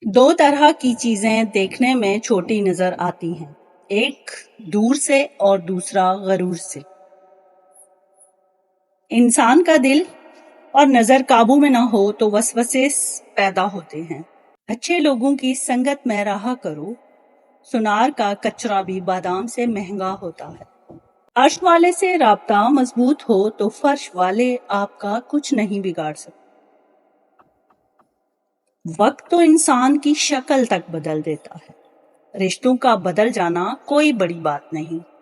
دو طرح کی چیزیں دیکھنے میں چھوٹی نظر آتی ہیں، ایک دور سے اور دوسرا غرور سے۔ انسان کا دل اور نظر قابو میں نہ ہو تو وسوسے پیدا ہوتے ہیں۔ اچھے لوگوں کی سنگت میں رہا کرو، سنار کا کچرا بھی بادام سے مہنگا ہوتا ہے۔ عرش والے سے رابطہ مضبوط ہو تو فرش والے آپ کا کچھ نہیں بگاڑ سکتے۔ وقت تو انسان کی شکل تک بدل دیتا ہے، رشتوں کا بدل جانا کوئی بڑی بات نہیں۔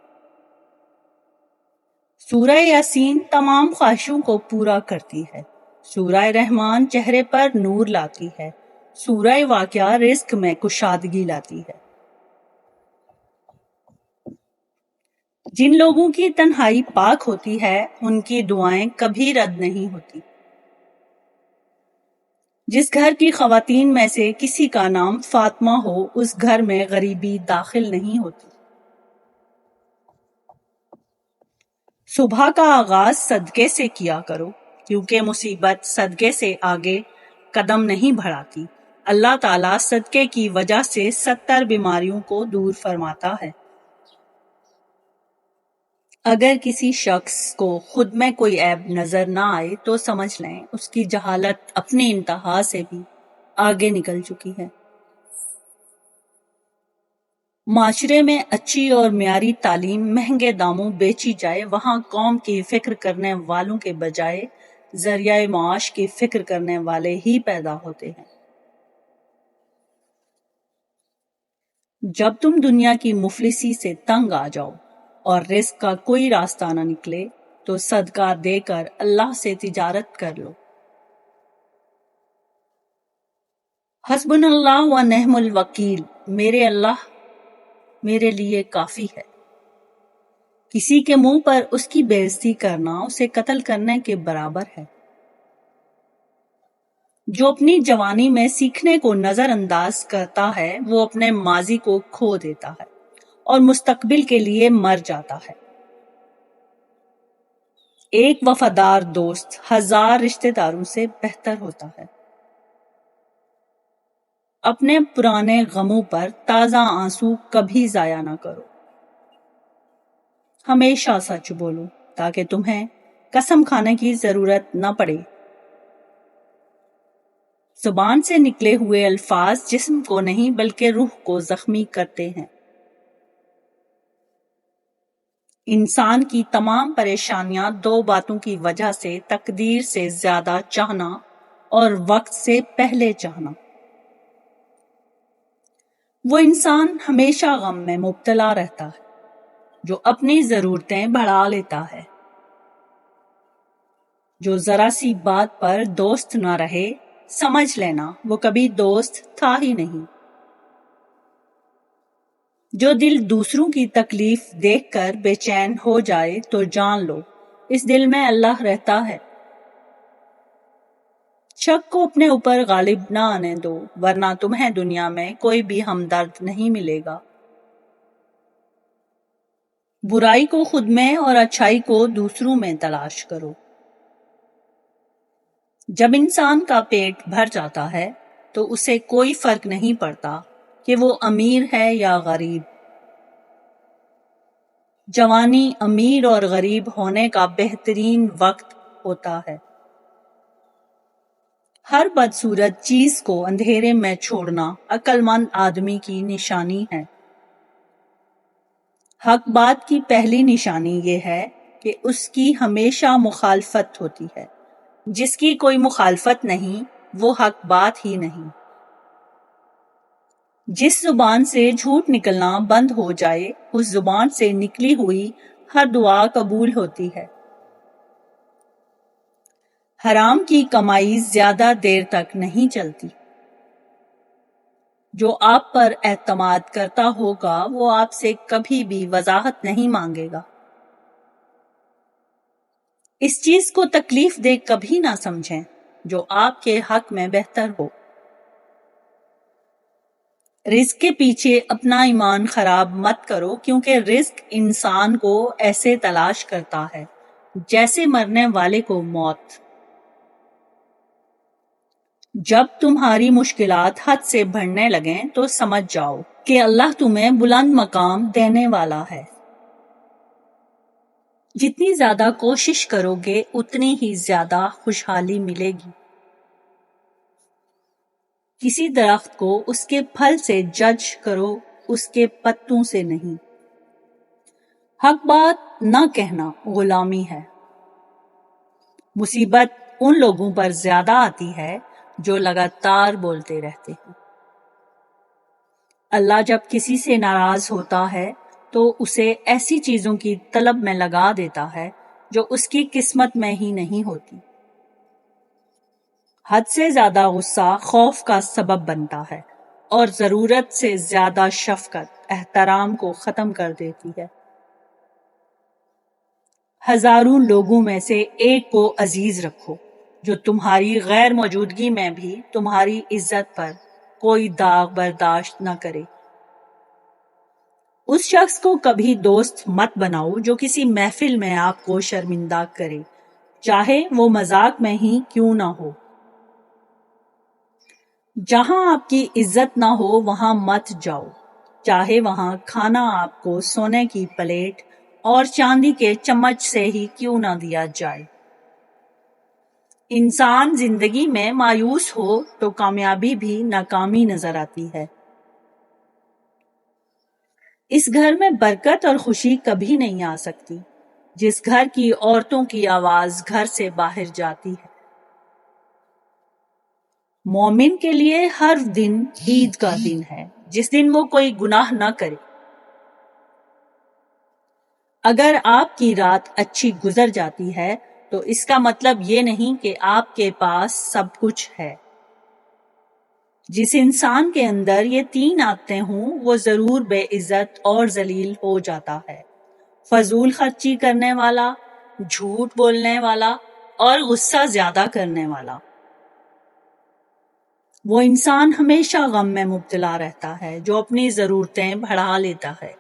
سورہ یاسین تمام خواہشوں کو پورا کرتی ہے، سورہ رحمان چہرے پر نور لاتی ہے، سورہ واقعہ رزق میں کشادگی لاتی ہے۔ جن لوگوں کی تنہائی پاک ہوتی ہے ان کی دعائیں کبھی رد نہیں ہوتی۔ جس گھر کی خواتین میں سے کسی کا نام فاطمہ ہو اس گھر میں غریبی داخل نہیں ہوتی۔ صبح کا آغاز صدقے سے کیا کرو، کیونکہ مصیبت صدقے سے آگے قدم نہیں بڑھاتی۔ اللہ تعالیٰ صدقے کی وجہ سے 70 بیماریوں کو دور فرماتا ہے۔ اگر کسی شخص کو خود میں کوئی عیب نظر نہ آئے تو سمجھ لیں اس کی جہالت اپنی انتہا سے بھی آگے نکل چکی ہے۔ معاشرے میں اچھی اور معیاری تعلیم مہنگے داموں بیچی جائے، وہاں قوم کی فکر کرنے والوں کے بجائے ذریعہ معاش کی فکر کرنے والے ہی پیدا ہوتے ہیں۔ جب تم دنیا کی مفلسی سے تنگ آ جاؤ اور رزق کا کوئی راستہ نہ نکلے تو صدقہ دے کر اللہ سے تجارت کر لو۔ حسبنا اللہ و نعم الوکیل، میرے اللہ میرے لیے کافی ہے۔ کسی کے منہ پر اس کی بے عزتی کرنا اسے قتل کرنے کے برابر ہے۔ جو اپنی جوانی میں سیکھنے کو نظر انداز کرتا ہے وہ اپنے ماضی کو کھو دیتا ہے اور مستقبل کے لیے مر جاتا ہے۔ ایک وفادار دوست 1000 رشتہ داروں سے بہتر ہوتا ہے۔ اپنے پرانے غموں پر تازہ آنسو کبھی ضائع نہ کرو۔ ہمیشہ سچ بولو تاکہ تمہیں قسم کھانے کی ضرورت نہ پڑے۔ زبان سے نکلے ہوئے الفاظ جسم کو نہیں بلکہ روح کو زخمی کرتے ہیں۔ انسان کی تمام پریشانیاں دو باتوں کی وجہ سے تقدیر سے زیادہ چاہنا اور وقت سے پہلے چاہنا۔ وہ انسان ہمیشہ غم میں مبتلا رہتا ہے جو اپنی ضرورتیں بڑھا لیتا ہے۔ جو ذرا سی بات پر دوست نہ رہے سمجھ لینا وہ کبھی دوست تھا ہی نہیں۔ جو دل دوسروں کی تکلیف دیکھ کر بے چین ہو جائے تو جان لو اس دل میں اللہ رہتا ہے۔ شک کو اپنے اوپر غالب نہ آنے دو ورنہ تمہیں دنیا میں کوئی بھی ہمدرد نہیں ملے گا۔ برائی کو خود میں اور اچھائی کو دوسروں میں تلاش کرو۔ جب انسان کا پیٹ بھر جاتا ہے تو اسے کوئی فرق نہیں پڑتا کہ وہ امیر ہے یا غریب۔ جوانی امیر اور غریب ہونے کا بہترین وقت ہوتا ہے۔ ہر بدصورت چیز کو اندھیرے میں چھوڑنا عقل مند آدمی کی نشانی ہے۔ حق بات کی پہلی نشانی یہ ہے کہ اس کی ہمیشہ مخالفت ہوتی ہے۔ جس کی کوئی مخالفت نہیں وہ حق بات ہی نہیں۔ جس زبان سے جھوٹ نکلنا بند ہو جائے اس زبان سے نکلی ہوئی ہر دعا قبول ہوتی ہے۔ حرام کی کمائی زیادہ دیر تک نہیں چلتی۔ جو آپ پر اعتماد کرتا ہوگا وہ آپ سے کبھی بھی وضاحت نہیں مانگے گا۔ اس چیز کو تکلیف دے کبھی نہ سمجھیں جو آپ کے حق میں بہتر ہو۔ رزق کے پیچھے اپنا ایمان خراب مت کرو کیونکہ رزق انسان کو ایسے تلاش کرتا ہے جیسے مرنے والے کو موت۔ جب تمہاری مشکلات حد سے بڑھنے لگیں تو سمجھ جاؤ کہ اللہ تمہیں بلند مقام دینے والا ہے۔ جتنی زیادہ کوشش کرو گے اتنی ہی زیادہ خوشحالی ملے گی۔ کسی درخت کو اس کے پھل سے جج کرو، اس کے پتوں سے نہیں۔ حق بات نہ کہنا غلامی ہے۔ مصیبت ان لوگوں پر زیادہ آتی ہے جو لگاتار بولتے رہتے ہیں۔ اللہ جب کسی سے ناراض ہوتا ہے تو اسے ایسی چیزوں کی طلب میں لگا دیتا ہے جو اس کی قسمت میں ہی نہیں ہوتی۔ حد سے زیادہ غصہ خوف کا سبب بنتا ہے اور ضرورت سے زیادہ شفقت احترام کو ختم کر دیتی ہے۔ ہزاروں لوگوں میں سے ایک کو عزیز رکھو جو تمہاری غیر موجودگی میں بھی تمہاری عزت پر کوئی داغ برداشت نہ کرے۔ اس شخص کو کبھی دوست مت بناؤ جو کسی محفل میں آپ کو شرمندہ کرے، چاہے وہ مذاق میں ہی کیوں نہ ہو۔ جہاں آپ کی عزت نہ ہو وہاں مت جاؤ، چاہے وہاں کھانا آپ کو سونے کی پلیٹ اور چاندی کے چمچ سے ہی کیوں نہ دیا جائے۔ انسان زندگی میں مایوس ہو تو کامیابی بھی ناکامی نظر آتی ہے۔ اس گھر میں برکت اور خوشی کبھی نہیں آ سکتی جس گھر کی عورتوں کی آواز گھر سے باہر جاتی ہے۔ مومن کے لیے ہر دن عید کا دن ہے جس دن وہ کوئی گناہ نہ کرے۔ اگر آپ کی رات اچھی گزر جاتی ہے تو اس کا مطلب یہ نہیں کہ آپ کے پاس سب کچھ ہے۔ جس انسان کے اندر یہ تین عادتیں ہوں وہ ضرور بے عزت اور ذلیل ہو جاتا ہے۔ فضول خرچی کرنے والا، جھوٹ بولنے والا اور غصہ زیادہ کرنے والا۔ وہ انسان ہمیشہ غم میں مبتلا رہتا ہے جو اپنی ضرورتیں بڑھا لیتا ہے۔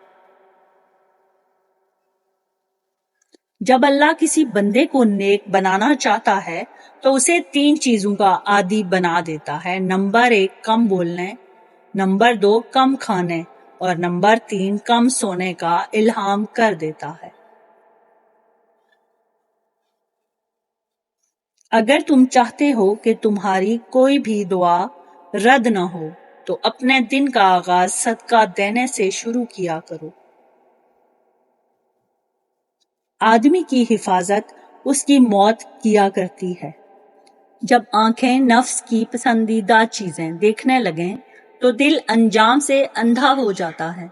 جب اللہ کسی بندے کو نیک بنانا چاہتا ہے تو اسے تین چیزوں کا عادی بنا دیتا ہے۔ نمبر 1 کم بولنے، نمبر 2 کم کھانے اور نمبر 3 کم سونے کا الہام کر دیتا ہے۔ اگر تم چاہتے ہو کہ تمہاری کوئی بھی دعا رد نہ ہو تو اپنے دن کا آغاز صدقہ دینے سے شروع کیا کرو۔ آدمی کی حفاظت اس کی موت کیا کرتی ہے۔ جب آنکھیں نفس کی پسندیدہ چیزیں دیکھنے لگیں تو دل انجام سے اندھا ہو جاتا ہے۔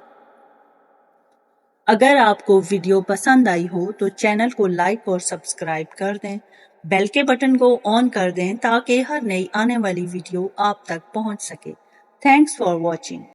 اگر آپ کو ویڈیو پسند آئی ہو تو چینل کو لائک اور سبسکرائب کر دیں، بیل کے بٹن کو آن کر دیں تاکہ ہر نئی آنے والی ویڈیو آپ تک پہنچ سکے۔ Thanks for watching.